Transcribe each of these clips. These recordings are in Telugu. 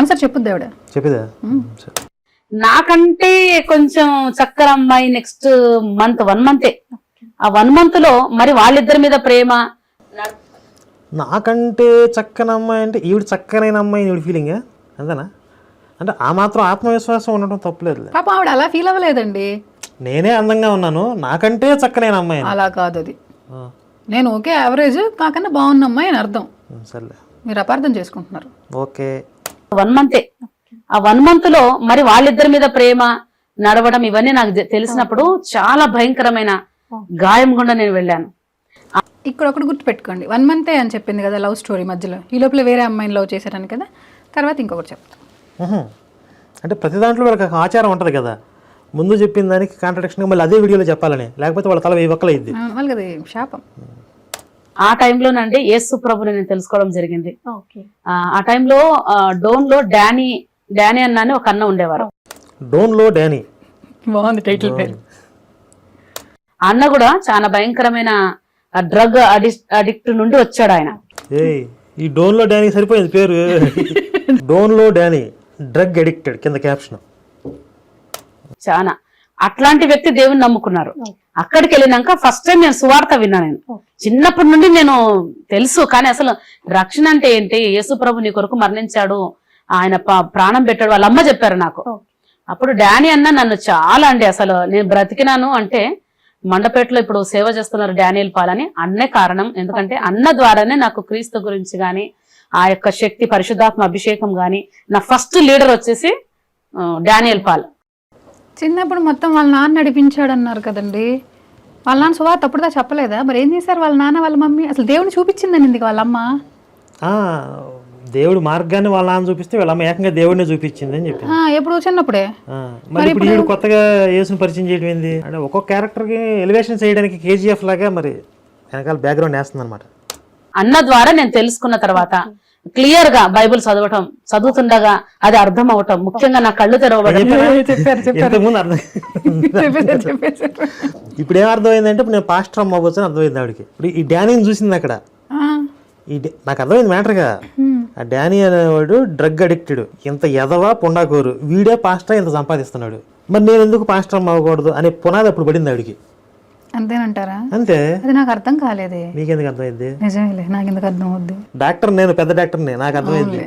ఆన్సర్ చెప్పుద్ది ఆవిడ. చెప్పేదా? నాకంటే కొంచెం చక్కర అమ్మాయి నెక్స్ట్ మంత్ 1 month. ఆ 1 month లో మరి వాళ్ళిద్దరి మీద ప్రేమ. నాకంటే చక్కని అమ్మాయి అంటే ఈవిడ చక్కనైన అమ్మాయి ఈవిడ ఫీలింగ్ అంతేనా? అంటే ఆ మాత్రం ఆత్మవిశ్వాసం ఉండటం తప్పులేదు. పాప ఆవిడ అలా ఫీల్ అవ్వలేదండి. నేనే అందంగా ఉన్నాను, నాకంటే చక్కనైన అమ్మాయి. అలా కాదు, అది నేను ఓకే యావరేజ్ కాకన్నా బాగున్న అమ్మాయి అని అర్థం. సర్లే, మీరు అపార్థం చేసుకుంటున్నారు. ఓకే. 1 month. ఆ 1 month లో మరి వాళ్ళిద్దరి మీద ప్రేమ నడవడం ఇవన్నీ నాకు తెలిసినప్పుడు చాలా భయంకరమైన గాయం గుండా నేను వెళ్ళాను. ఇక్కడ ఒకటి గుర్తుపెట్టుకోండి, 1 month అని చెప్పింది కదా లవ్ స్టోరీ మధ్యలో. ఈ లోపల వేరే అమ్మాయిని లవ్ చేశారని కదా. తర్వాత ఇంకొకటి చెప్తాను. అంటే ప్రతి దాంట్లో వాళ్ళకి ఒక ఆచారం ఉంటుంది కదా, ముందు చెప్పిన దానికి కాంట్రడిక్షన్గా మళ్ళీ అదే వీడియోలో చెప్పాలని, లేకపోతే వాళ్ళ తల వెయ్యి ఒక్కలైద్ది. వాళ్ళకి అది శాపం. ఆ టైంలోనండి యేసు ప్రభుని నేను తెలుసుకోవడం జరిగింది. ఆ టైంలో డోన్ లో డానీ అన్న ఒక అన్న ఉండేవారు. డోన్ లో డానీ, బాగుంది టైటిల్ పేరు. అన్న కూడా చాలా భయంకరమైన డ్రగ్ అడిక్ట్ నుండి వచ్చాడు ఆయన. ఈ డోన్ లో డానీ సరిపోయింది పేరు. డోన్ లో డానీ డ్రగ్ అడిక్టెడ్ కింద క్యాప్షన్. చాలా అట్లాంటి వ్యక్తి దేవుని నమ్ముకున్నారు. అక్కడికి వెళ్ళినాక ఫస్ట్ టైం నేను సువార్త విన్నా. నేను చిన్నప్పటి నుండి నేను తెలుసు, కానీ అసలు రక్షణ అంటే ఏంటి, యేసు ప్రభు నీ కొరకు మరణించాడు, ఆయన ప్రాణం పెట్టాడు, వాళ్ళ అమ్మ చెప్పారు నాకు. అప్పుడు డానీ అన్న నన్ను చాలా అసలు నేను బ్రతికినాను అంటే మండపేటలో ఇప్పుడు సేవ చేస్తున్నారు డానియల్ పాల్ అని అన్నే కారణం. ఎందుకంటే అన్న ద్వారానే నాకు క్రీస్తు గురించి గాని ఆ యొక్క శక్తి పరిశుద్ధాత్మ అభిషేకం గాని, నా ఫస్ట్ లీడర్ వచ్చేసి డానియల్ పాల్. చిన్నప్పుడు మొత్తం వాళ్ళ నాన్న నడిపించాడు అన్నారు కదండి. వాళ్ళ నాన్న సువార్త అప్పుడుదా చెప్పలేదా? మరి ఏం చేశారు వాళ్ళ నాన్న వాళ్ళ మమ్మీ? అసలు దేవుని చూపించిందని వాళ్ళ అమ్మ. దేవుడు మార్గాన్ని వాళ్ళ నాన్న చూపిస్తే వాళ్ళ అమ్మ ఏకంగా దేవుడిని చూపించింది అని చెప్పి. ఎప్పుడు చిన్నప్పుడే. మరి ఇప్పుడు వీడు కొత్తగా యేసుని పరిచయం చేయడం ఏంది అంటే ఒక్కొక్క క్యారెక్టర్ కి ఎలివేషన్ చేయడానికి KGF లాగా మరి వెనకాల బ్యాక్గ్రౌండ్ వేస్తుంది అనమాట. అన్న ద్వారా నేను తెలుసుకున్న తర్వాత క్లియర్ గా బైబుల్ చదువుతుండగా అది అర్థం అవటం, ముఖ్యంగా నా కళ్ళు తెరవబడి. ఇంతకుముందు అర్థం ఇప్పుడు ఏం అర్థమైందంటే ఇప్పుడు నేను పాస్టర్ అమ్మ అవ్వచ్చు అని అర్థమైంది ఆవిడకి. ఇప్పుడు ఈ డానీని చూసింది అక్కడ, నాకు అర్థమైంది మ్యాటర్గా. ఆ డానీ అనేవాడు డ్రగ్ అడిక్టెడ్, ఇంత ఎదవా పుండాకోరు, వీడే పాస్టర్ ఇంత సంపాదిస్తున్నాడు, మరి నేను ఎందుకు పాస్టర్ అమ్మ అవ్వకూడదు అనే పునాది అప్పుడు పడింది ఆవిడికి. అంతేనంటారా? అంతే. అది నాకు అర్థం కాలేదే. మీకెందుకు అర్థమైంది? నిజమేలే, నాకు ఎందుకు అర్థం అవుద్ది. డాక్టర్ నేను, పెద్ద డాక్టర్ని, నాకు అర్థమైంది.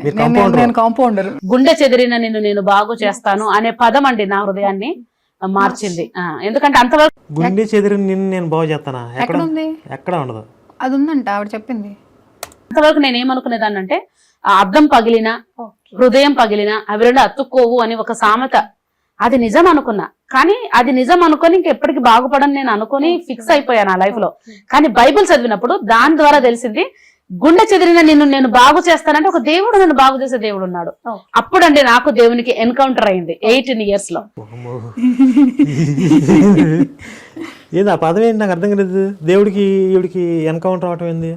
కాంపౌండర్. గుండె చెదిరిన నిన్ను నేను బాగు చేస్తాను అనే పదం అండి నా హృదయాన్ని మార్చింది. ఎందుకంటే అంతవరకు గుండె చెదిరిన నిన్ను నేను బాగు చేస్తానా ఎక్కడ ఉండదు. అది ఉందంట ఆవిడ చెప్పింది. అంతవరకు నేను ఏమనుకునేదాన్ని అంటే అద్దం పగిలినా హృదయం పగిలినా అవి రెండు అతుక్కోవు అని ఒక సామెత, అది నిజం అనుకున్నా. కానీ అది నిజం అనుకొని ఇంకెప్పటికీ బాగుపడని నేను అనుకొని ఫిక్స్ అయిపోయాను ఆ లైఫ్ లో. కానీ బైబిల్ చదివినప్పుడు దాని ద్వారా తెలిసింది గుండె చెదిరిన నిన్ను నేను బాగు చేస్తానంటే ఒక దేవుడు నన్ను బాగు చేసే దేవుడు ఉన్నాడు. అప్పుడండి నాకు దేవునికి ఎన్కౌంటర్ అయింది 18 years లో. ఏది ఆ పదవి ఏంటి నాకు అర్థం కాలేదు. దేవుడికి ఈవిడికి ఎన్కౌంటర్ అవటం ఏంది?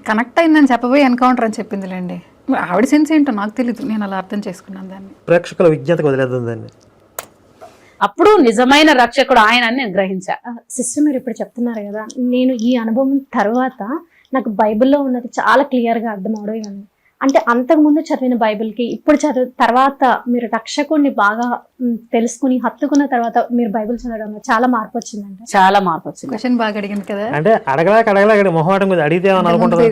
కనెక్ట్ అయిందని చెప్పబోయి ఎన్కౌంటర్ అని చెప్పిందిలేండి. ఆవిడ సెన్స్ ఏంటో నాకు తెలియదు, నేను అలా అర్థం చేసుకున్నాను దాన్ని. ప్రేక్షకుల విజ్ఞతకు వదిలేద్దాం దాన్ని. అప్పుడు నిజమైన రక్షకుడు ఆయన అని నేను గ్రహించా. సిస్టర్ మీరు ఇప్పుడు చెప్తున్నారు కదా, నేను ఈ అనుభవం తర్వాత నాకు బైబిల్లో ఉన్నది చాలా క్లియర్గా అర్థం అవడం ఇవన్నీ. అంటే అంతకుముందు చదివిన బైబిల్కి ఇప్పుడు తర్వాత మీరు రక్షకుడిని బాగా తెలుసుకుని హత్తుకున్న తర్వాత మీరు బైబిల్ చదవడంలో చాలా మార్పు వచ్చిందంటే. చాలా మార్పు వచ్చింది. క్వశ్చన్ బాగా అడిగింది కదా, అంటే అడగలేక మొహమాటం మీద అడిగితే ఏమని అనుకుంటుంది,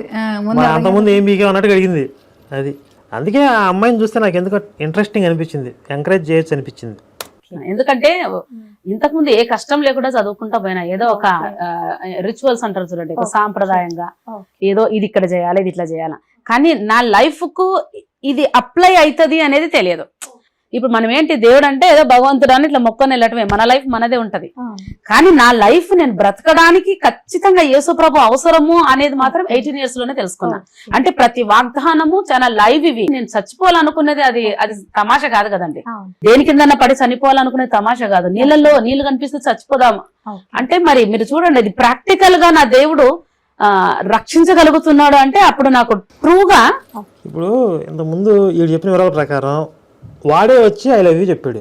అంతకుముందు ఏం బీకే అన్నట్టు అడిగింది. అది అందుకే ఆ అమ్మాయిని చూస్తే నాకు ఎందుకు ఇంట్రెస్టింగ్ అనిపించింది, ఎంకరేజ్ చేయొచ్చు అనిపించింది. ఎందుకంటే ఇంతకుముందు ఏ కష్టం లేకుండా చదువుకుంటా పోయినా, ఏదో ఒక రిచువల్స్ అంటారు చూడండి, ఒక సాంప్రదాయంగా ఏదో ఇది ఇక్కడ చేయాలి, ఇది ఇట్లా చేయాలి. కానీ నా లైఫ్ కు ఇది అప్లై అవుతుంది అనేది తెలియదు. ఇప్పుడు మనం ఏంటి, దేవుడు అంటే ఏదో భగవంతుడు అని ఇట్లా మొక్కని వెళ్ళటమే, మన లైఫ్ మనదే ఉంటది. కానీ నా లైఫ్ నేను బ్రతకడానికి ఖచ్చితంగా యేసు ప్రభు అవసరము అనేది మాత్రం 18 years లోనే తెలుసుకున్నా. అంటే ప్రతి వాగ్దానము చాలా లైవ్. ఇవి నేను చచ్చిపోవాలనుకునేది అది తమాషా కాదు కదండి. దేని కింద పడి చనిపోవాలనుకునేది తమాషా కాదు. నీళ్లు కనిపిస్తే చచ్చిపోదాము అంటే మరి మీరు చూడండి, ఇది ప్రాక్టికల్ గా నా దేవుడు రక్షించగలుగుతున్నాడు అంటే అప్పుడు నాకు ట్రూగా. ఇప్పుడు ఇంత ముందు వీడు చెప్పిన వివరాల ప్రకారం వాడే వచ్చి ఐ లవ్ యూ చెప్పాడు.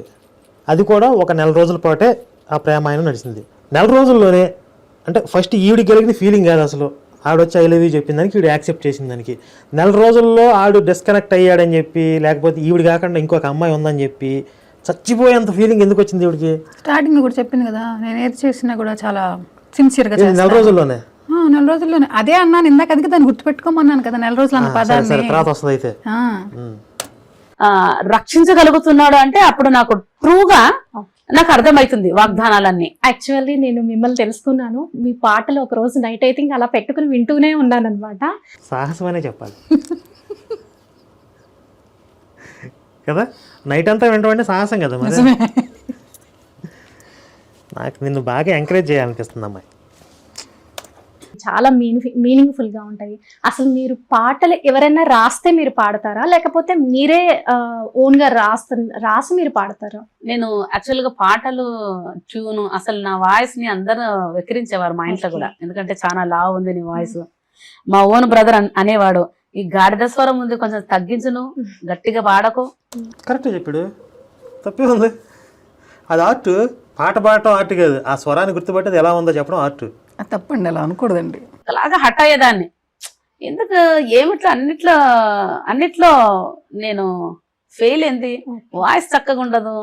అది కూడా ఒక 1 రోజుల పాటే ఆ ప్రేమ ఆయన నడిచింది. 1 రోజుల్లోనే అంటే ఫస్ట్ ఈవిడికి కలిగిన ఫీలింగ్ కాదు, అసలు ఆడొచ్చి ఐ లవ్ యూ చెప్పిన దానికి ఈడు యాక్సెప్ట్ చేసిన దానికి నెల రోజుల్లో ఆడు డిస్కనెక్ట్ అయ్యాడని చెప్పి, లేకపోతే ఈవిడ కాకుండా ఇంకొక అమ్మాయి ఉందని చెప్పి చచ్చిపోయేంత ఫీలింగ్ ఎందుకు వచ్చింది ఈవిడికి? స్టార్టింగ్ కూడా చెప్పింది కదా, నేను ఏది చేసినా కూడా చాలా సిన్సియర్గా నెల రోజుల్లోనే నెల రోజుల్లోనే అదే అన్నాను ఇందాక, అందుకే దాన్ని గుర్తుపెట్టుకోమన్నాను కదా నెల రోజులు అన్న పదాన్ని. తర్వాత వస్తుంది అయితే. రక్షించగలుగుతున్నాడు అంటే అప్పుడు నాకు ట్రూగా నాకు అర్థమవుతుంది వాగ్దానాలన్నీ. యాక్చువల్లీ నేను మిమ్మల్ని తెలుసుకున్నాను మీ పాటలు ఒక రోజు నైట్ అయితే అలా పెట్టుకుని వింటూనే ఉన్నాను అనమాట. సాహసం అనే చెప్పాలి కదా, నైట్ అంతా వింటామంటే సాహసం కదా మరి. నాకు నిన్ను బాగా ఎంకరేజ్ చేయాలనిపిస్తుంది అమ్మాయి. చాలా మీనింగ్ఫుల్ గా ఉంటాయి. అసలు మీరు పాటలు ఎవరైనా రాస్తే మీరు పాడతారా, లేకపోతే మీరే ఓన్ గా రాసి మీరు పాడతారా? నేను యాక్చువల్ గా పాటలు ట్యూన్ అసలు నా వాయిస్ ని అందరూ వెక్కిరించేవారు మా ఇంట్లో కూడా, ఎందుకంటే చాలా లావు ఉంది నీ వాయిస్. మా ఓన్ బ్రదర్ అనేవాడు, ఈ గాడిద స్వరం ఉంది కొంచెం తగ్గించును, గట్టిగా పాడకు. కరెక్ట్ చెప్పాడు, తప్పే ఉంది. అది ఆర్ట్, పాట పాడటం ఆర్ట్ కాదు, ఆ స్వరాన్ని గుర్తుపట్టేది ఎలా ఉందో చెప్పడం ఆర్ట్. తప్పండి, అలా అనకూడదండి. అలాగా హట్ అయ్యేదాన్ని, ఎందుకు ఏమిట్లా అన్నిట్లో నేను ఫెయిల్ ఏంది, వాయిస్ చక్కగా ఉండదు,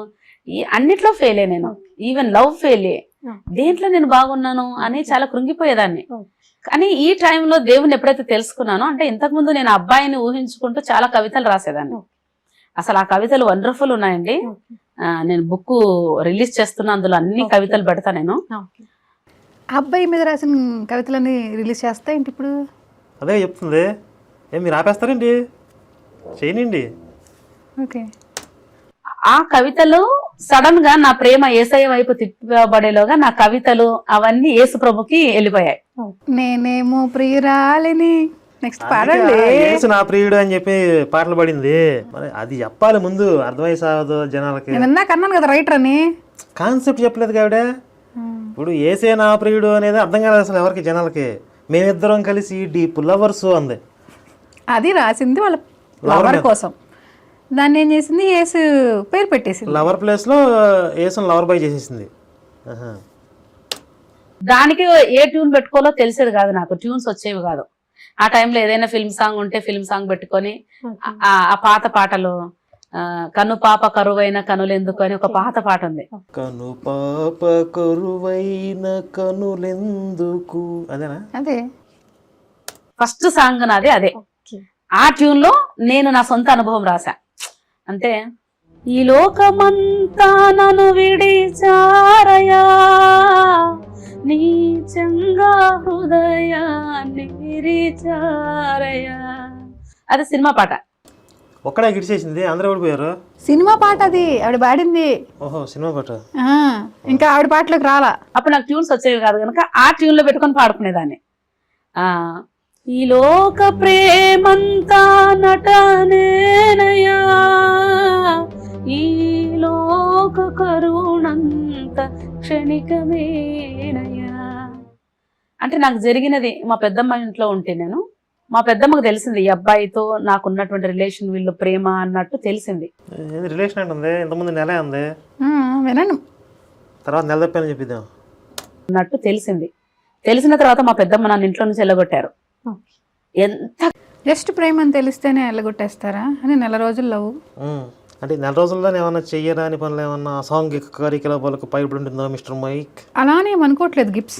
అన్నిట్లో ఫెయిలే నేను, ఈవెన్ లవ్ ఫెయిలే, దేంట్లో నేను బాగున్నాను అని చాలా కృంగిపోయేదాన్ని. కానీ ఈ టైంలో దేవుని ఎప్పుడైతే తెలుసుకున్నానో, అంటే ఇంతకుముందు నేను అబ్బాయిని ఊహించుకుంటూ చాలా కవితలు రాసేదాన్ని. అసలు ఆ కవితలు వండర్ఫుల్ ఉన్నాయండి. నేను బుక్ రిలీజ్ చేస్తున్నా, అందులో అన్ని కవితలు పెడతా నేను. అబ్బాయి మీద రాసిన కవితలన్నీ రిలీజ్ చేస్తా ఏంటి ఇప్పుడు? అదే చెప్తుంది. మీరు ఆపేస్తారండి, చేయనండి. ఓకే. ఆ కవితలు సడన్ గా నా ప్రేమ యేసయ్య వైపు తిప్పబడేలోగా నా కవితలు అవన్నీ యేసు ప్రభుకి వెళ్ళిపోయాయి. నేనేమో ప్రియురాలిని, నెక్స్ట్ పాడండి. యేసు నా ప్రియుడు అని చెప్పి పాటలు పడింది. మరి అది చెప్పాలి ముందు, అర్థమై సాగదు జనాలకి. నేను ఇందాక అన్నాను కదా రైటర్ అని, కాన్సెప్ట్ చెప్పలేదు కావిడ. ఇప్పుడు ఏసే నా ప్రియుడు అనేది అర్థం కాలేదు అసలు ఎవరికి, జనాలకి. మేమిద్దరం కలిసి డీప్ లవర్స్ అంది. అది రాసింది వాళ్ళ లవర్ కోసం, దాన్ని ఏం చేసింది యేసు పేరు పెట్టేసింది. లవర్ ప్లేస్ లో యేసుని లవర్ బాయ్ చేసేసింది. దానికి ఏ ట్యూన్ పెట్టుకోవాలో తెలిసేది కాదు నాకు, ట్యూన్స్ వచ్చేవి కాదు ఆ టైంలో. ఏదైనా ఫిల్మ్ సాంగ్ ఉంటే ఫిల్మ్ సాంగ్ పెట్టుకొని ఆ పాత పాటలు, కను పాప కరువైన కనులెందుకు అని ఒక పాత పాట ఉంది. కను పాప కరువైన కనులెందుకు, అదేనా? అదే ఫస్ట్ సాంగ్ నాది అదే. ఆ ట్యూన్ లో నేను నా సొంత అనుభవం రాసా. అంటే ఈ లోకమంతా నన్ను విడిచారయా, నీచంగా హృదయాన్ని విరిచారయా, అది సినిమా పాట. ఒక్కడే గిడిచేసింది, అందరూ ఓడిపోయారు. సినిమా పాట అది, ఆవిడ పాడింది. ఓహో, సినిమా పాట. ఇంకా ఆవిడ పాటలోకి రాలా. అప్పుడు నాకు ట్యూన్స్ వచ్చేవి కాదు కనుక ఆ ట్యూన్ లో పెట్టుకొని పాడుకునేదాన్ని. ఈ లోక ప్రేమంతా నటనేనయా, ఈ లోక కరుణంత క్షణికమేనయా. అంటే నాకు జరిగినది, మా పెద్దమ్మ ఇంట్లో ఉంటే నేను, మా పెద్దమ్మకు తెలిసింది ఈ అబ్బాయితో నాకున్నటువంటి రిలేషన్, వీళ్ళు ప్రేమ అన్నట్టు తెలిసింది. రిలేషన్ అంటే ఇంతకుముందు నెల ఉంది, వినను తర్వాత నెల తప్పని చెప్పిద్దాం అన్నట్టు తెలిసింది. తెలిసిన తర్వాత మా పెద్దమ్మ నన్ను ఇంట్లో నుంచి వెళ్ళగొట్టారు. ఎంత జస్ట్ ప్రేమ అని తెలిస్తేనే వెళ్ళగొట్టేస్తారా అని నెల రోజులు లవ్ అంటే నెల రోజుల్లో ఏమన్నా చెయ్యరా అని పనులు, ఏమన్నా సాంఘిక కార్యకలాపాలకు పైబడి ఉంటుందా మిస్టర్ మైక్? అలానే ఏమనుకోవట్లేదు గిప్స్,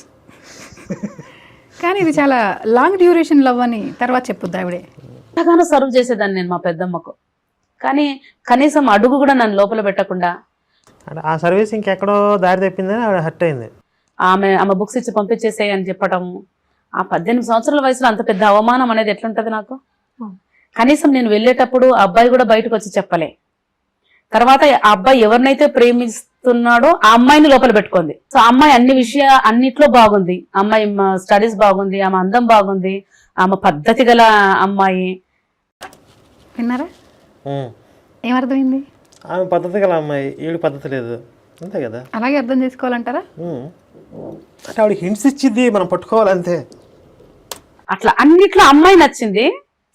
కానీ ఇది చాలా లాంగ్ డ్యూరేషన్ లవ్ అని తర్వాత చెప్పుద్ది ఆవిడే. ఎంతగానో సర్వ్ చేసేదాన్ని నేను మా పెద్దమ్మకు, కానీ కనీసం అడుగు కూడా నన్ను లోపల పెట్టకుండా. అంటే ఆ సర్వీస్ ఇంకెక్కడో దారి తప్పిందని ఆవిడ హర్ట్ అయింది. ఆమె బుక్స్ ఇచ్చి పంపించేసేయి అని చెప్పటం, ఆ 18 సంవత్సరాల వయసులో అంత పెద్ద అవమానం అనేది ఎట్లుంటది నాకు. కనీసం నేను వెళ్ళేటప్పుడు ఆ అబ్బాయి కూడా బయటకు వచ్చి చెప్పలే. తర్వాత ఆ అబ్బాయి ఎవరినైతే ప్రేమిస్తున్నాడో ఆ అమ్మాయిని లోపల పెట్టుకుంది. సో ఆ అమ్మాయి అన్నిట్లో బాగుంది, అమ్మాయి స్టడీస్ బాగుంది, ఆమె అందం బాగుంది, ఆమె పద్ధతి గల అమ్మాయి. విన్నారా ఏమర్థమైంది? ఆమె పద్ధతి గల అమ్మాయి, ఈవిడ పద్ధతి లేదు, అంతే కదా. అలాగే అర్థం చేసుకోవాలంటారా? అంటే ఆవిడ హింట్స్ ఇచ్చింది, మనం పట్టుకోవాలంతే. అట్లా అన్నిట్లో అమ్మాయి నచ్చింది.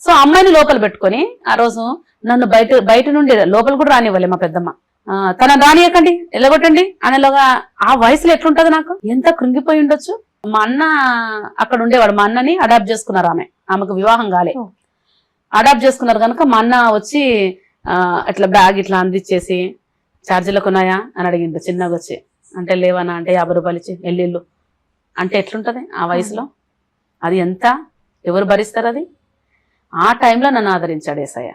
సో అమ్మాయిని లోపల పెట్టుకొని ఆ రోజు నన్ను బయట నుండి లోపల కూడా రానివ్వలే మా పెద్దమ్మ. తన రానియకండి, ఎల్లగొట్టండి అనేలాగా. ఆ వయసులో ఎట్లుంటది నాకు, ఎంత కృంగిపోయి ఉండొచ్చు. మా అన్న అక్కడ ఉండేవాడు, మా అన్నని అడాప్ట్ చేసుకున్నారు, ఆమెకు వివాహం కాలే, అడాప్ట్ చేసుకున్నారు కనుక మా అన్న వచ్చి ఇట్లా బ్యాగ్ ఇట్లా అందించేసి ఛార్జీలకు ఉన్నాయా అని అడిగిండు చిన్నగా వచ్చి. అంటే లేవనా అంటే 50 రూపాయలు ఇచ్చి ఎల్లిళ్ళు అంటే ఎట్లుంటది ఆ వయసులో? అది ఎంత ఎవరు భరిస్తారు అది? ఆ టైంలో నన్ను ఆదరించాడు యేసయ్య.